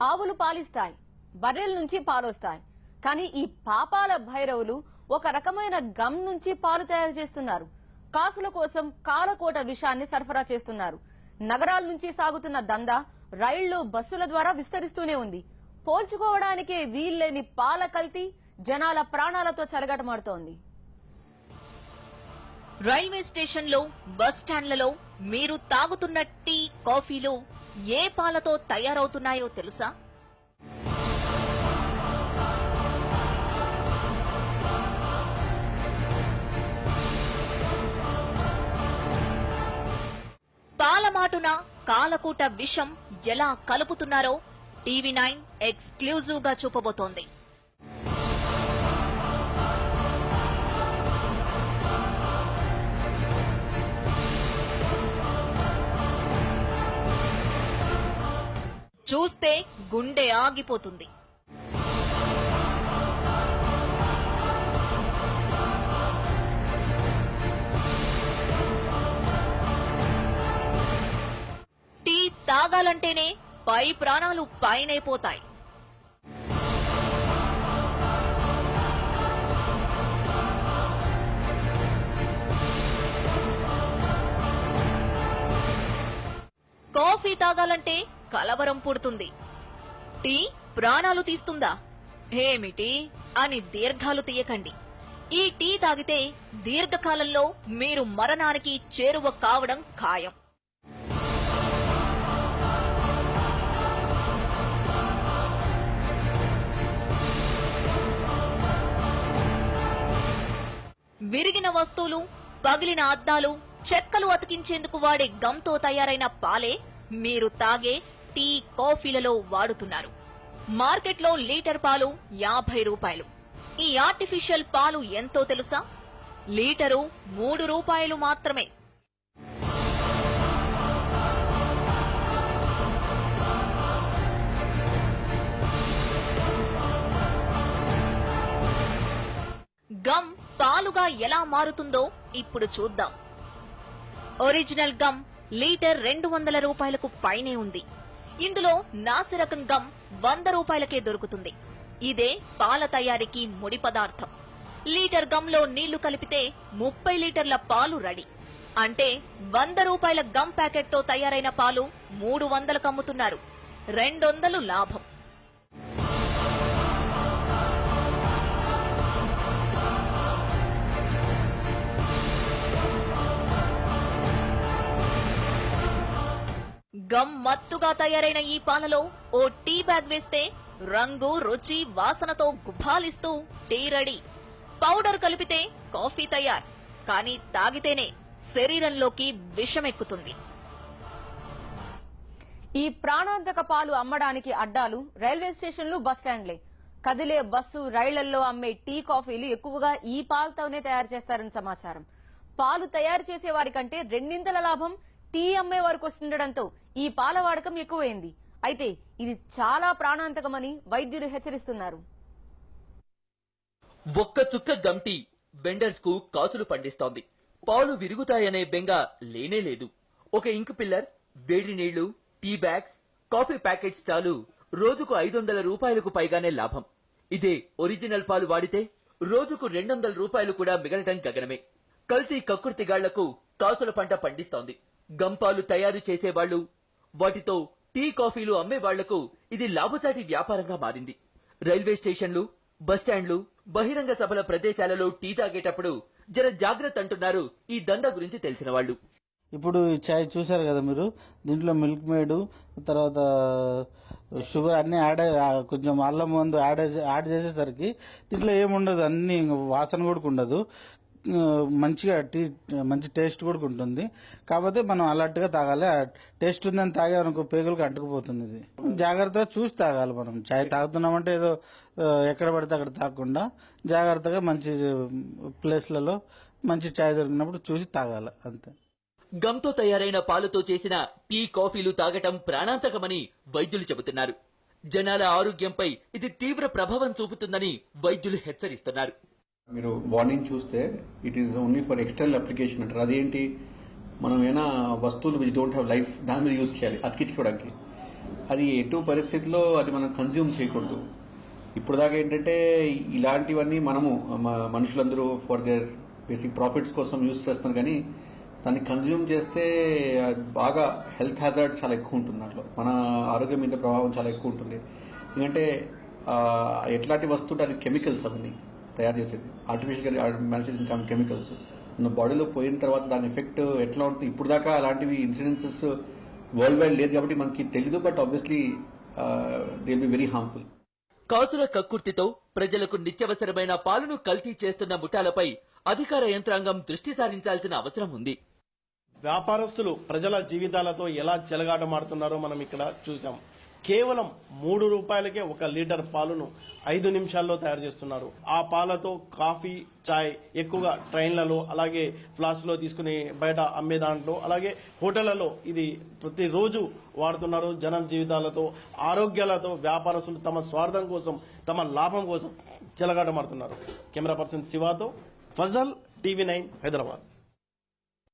ఆవులు పాలిస్తాయి, బర్రెల నుంచి పాలొస్తాయి. కానీ ఈ పాపాల భైరవులు ఒక రకమైన గమ్ నుంచి పాలు తయారు చేస్తున్నారు. కాసుల కోసం కాలకోట విషాన్ని సరఫరా చేస్తున్నారు. నగరాల నుంచి సాగుతున్న దందా రైళ్లు, బస్సుల ద్వారా విస్తరిస్తూనే ఉంది. పోల్చుకోవడానికే వీల్లేని పాల కల్తీ జనాల ప్రాణాలతో చెలగాటమాడుతోంది. రైల్వే స్టేషన్లో, బస్ స్టాండ్లలో మీరు తాగుతున్న టీ, కాఫీలు ఏ పాలతో తయారవుతున్నాయో తెలుసా? పాలమాటున కాలకూట విషం ఎలా కలుపుతున్నారో TV9 ఎక్స్క్లూజివ్ గా చూపబోతోంది. చూస్తే గుండె ఆగిపోతుంది. టీ తాగాలంటేనే పై ప్రాణాలు పైనైపోతాయి. కాఫీ తాగాలంటే కలవరం పుడుతుంది. టీ ప్రాణాలు తీస్తుందా ఏమిటి అని దీర్ఘాలు తీయకండి. ఈ టీ తాగితే దీర్ఘకాలంలో మీరు మరణానికి చేరువ కావడం ఖాయం. విరిగిన వస్తువులు, పగిలిన అద్దాలు, చెక్కలు అతికించేందుకు వాడే గమ్తో తయారైన పాలే మీరు తాగే టీ, కాఫీలలో వాడుతున్నారు. మార్కెట్లో లీటర్ పాలు 50 రూపాయలు. ఈ ఆర్టిఫిషియల్ పాలు ఎంతో తెలుసా? లీటరు 3 రూపాయలు మాత్రమే. గమ్ పాలుగా ఎలా మారుతుందో ఇప్పుడు చూద్దాం. ఒరిజినల్ గమ్ లీటర్ 200 రూపాయలకు పైనే ఉంది. ఇందులో నాసిరకం గమ్ 100 రూపాయలకే దొరుకుతుంది. ఇదే పాల తయారీకి ముడి పదార్థం. లీటర్ గమ్లో నీళ్లు కలిపితే 30 లీటర్ల పాలు రెడీ. అంటే 100 రూపాయల గమ్ ప్యాకెట్తో తయారైన పాలు 300కు అమ్ముతున్నారు. 200 లాభం. గమ్ మత్తుగా తయారైన ఈ పాలలో ఓ టీ బ్యాగ్ వేస్తే రంగు, రుచి, వాసనతో గుబాలిస్తూ టీ రెడీ. పౌడర్ కలిపితే కాఫీ తయారు. కానీ తాగితేనే శరీరంలోకి విషమెక్కుతుంది. ఈ ప్రాణాంతక పాలు అమ్మడానికి అడ్డాలు రైల్వే స్టేషన్లు, బస్ స్టాండ్లే. కదిలే బస్సు, రైళ్లలో అమ్మే టీ, కాఫీలు ఎక్కువగా ఈ పాలతోనే తయారు చేస్తారని సమాచారం. పాలు తయారు చేసే వారి కంటే రెండింతల లాభం టీ అమ్మే వరకు వస్తుండటంతో ఈ పాల వాడకం ఎక్కువైంది. అయితే ఇది చాలా ప్రాణాంతకమని వైద్యులు హెచ్చరిస్తున్నారు. ఒక్క చుక్క గమ్ టీ వెండర్స్ కు కాసులు పండిస్తోంది. పాలు విరుగుతాయనే బెంగ లేనే లేదు. ఒక ఇంక్ పిల్లర్, వేడి నీళ్లు, టీ బ్యాగ్స్, కాఫీ ప్యాకెట్స్ చాలు రోజుకు 500 రూపాయలకు పైగానే లాభం. ఇదే ఒరిజినల్ పాలు వాడితే రోజుకు 200 రూపాయలు కూడా మిగలటం గగనమే. కల్తీ కక్కుర్తిగాళ్లకు కాసుల పంట పండిస్తోంది. గమ్ పాలు తయారు చేసేవాళ్లు, వాటితో టీ, కాఫీలు అమ్మే వాళ్లకు ఇది లాభసాటి వ్యాపారంగా మారింది. రైల్వే స్టేషన్లు, బస్టాండ్లు, బహిరంగ సభల ప్రదేశాలలో టీ తాగేటప్పుడు జర జాగ్రత్త అంటున్నారు ఈ దందా గురించి తెలిసిన వాళ్ళు. ఇప్పుడు ఈ చాయ్ చూసారు కదా మీరు, దీంట్లో మిల్క్ మేడ్, తర్వాత షుగర్ అన్ని కొంచెం అల్లం మందు యాడ్ చేసేసరికి దీంట్లో ఏముండదు, అన్ని వాసన కూడా ఉండదు. మంచిగా మంచి టేస్ట్ కూడా ఉంటుంది. కాకపోతే మనం అలర్ట్ గా తాగాలి. టేస్ట్ ఉందని తాగామనుకో పేగులకు అంటుకుపోతుంది. ఇది జాగ్రత్తగా చూసి తాగాలి. మనం చాయ్ తాగుతున్నామంటే ఏదో ఎక్కడ పడితే అక్కడ తాగకుండా జాగ్రత్తగా మంచి ప్లేస్లలో మంచి చాయ్ దొరికినప్పుడు చూసి తాగాలి, అంతే. గమ్తో తయారైన పాలతో చేసిన టీ, కాఫీలు తాగటం ప్రాణాంతకమని వైద్యులు చెబుతున్నారు. జనాల ఆరోగ్యంపై ఇది తీవ్ర ప్రభావం చూపుతుందని వైద్యులు హెచ్చరిస్తున్నారు. మీరు వార్నింగ్ చూస్తే it is only for external application అంటారు. అదేంటి, మనం ఏమైనా వస్తువులు విచ్ డోంట్ హ్యావ్ లైఫ్ దాని మీద యూజ్ చేయాలి అతికించుకోవడానికి. అది ఎటు పరిస్థితిలో అది మనం కన్జ్యూమ్ చేయకూడదు. ఇప్పుడు దాకా ఏంటంటే ఇలాంటివన్నీ మనము మనుషులందరూ ఫర్ దేర్ బేసిక్ ప్రాఫిట్స్ కోసం యూజ్ చేస్తున్నారు, కానీ దాన్ని కన్జ్యూమ్ చేస్తే బాగా హెల్త్ హ్యాజర్డ్ చాలా ఎక్కువ ఉంటుంది. దాంట్లో మన ఆరోగ్యం మీద ప్రభావం చాలా ఎక్కువ ఉంటుంది. ఎందుకంటే ఎట్లాంటి వస్తుంటే అది కెమికల్స్ అవన్నీ తయారు చేసేది, ఆర్టిఫిషియల్గా మ్యానుఫ్యాక్చరింగ్ కెమికల్స్ మన బాడీలో పోయిన తర్వాత దాని ఎఫెక్ట్ ఎట్లా ఉంటుంది. ఇప్పుడు దాకా అలాంటివి ఇన్సిడెన్సెస్ వరల్డ్ వైడ్ లేదు కాబట్టి మనకి తెలీదు. But obviously they will be very harmful. కాసుల కక్కుర్తితో ప్రజలకు నిత్యవసరమైన పాలను కల్తీ చేస్తున్న ముఠాలపై అధికార యంత్రాంగం దృష్టి సారించాల్సిన అవసరం ఉంది. వ్యాపారస్తులు ప్రజల జీవితాలతో ఎలా చెలగాటమాడుతున్నారో మనం ఇక్కడ చూసాం. కేవలం 3 రూపాయలకే 1 లీటర్ పాలును 5 నిమిషాల్లో తయారు చేస్తున్నారు. ఆ పాలతో కాఫీ, చాయ్ ఎక్కువగా ట్రైన్లలో, అలాగే ఫ్లాస్క్లో తీసుకుని బయట అమ్మే దాంట్లో, అలాగే హోటళ్లలో ఇది ప్రతిరోజు వాడుతున్నారు. జనం జీవితాలతో, ఆరోగ్యాలతో వ్యాపారస్తులు తమ స్వార్థం కోసం, తమ లాభం కోసం చెలగాటమాడుతున్నారు. కెమెరా పర్సన్ శివాతో ఫజల్, టీవీ 9 హైదరాబాద్.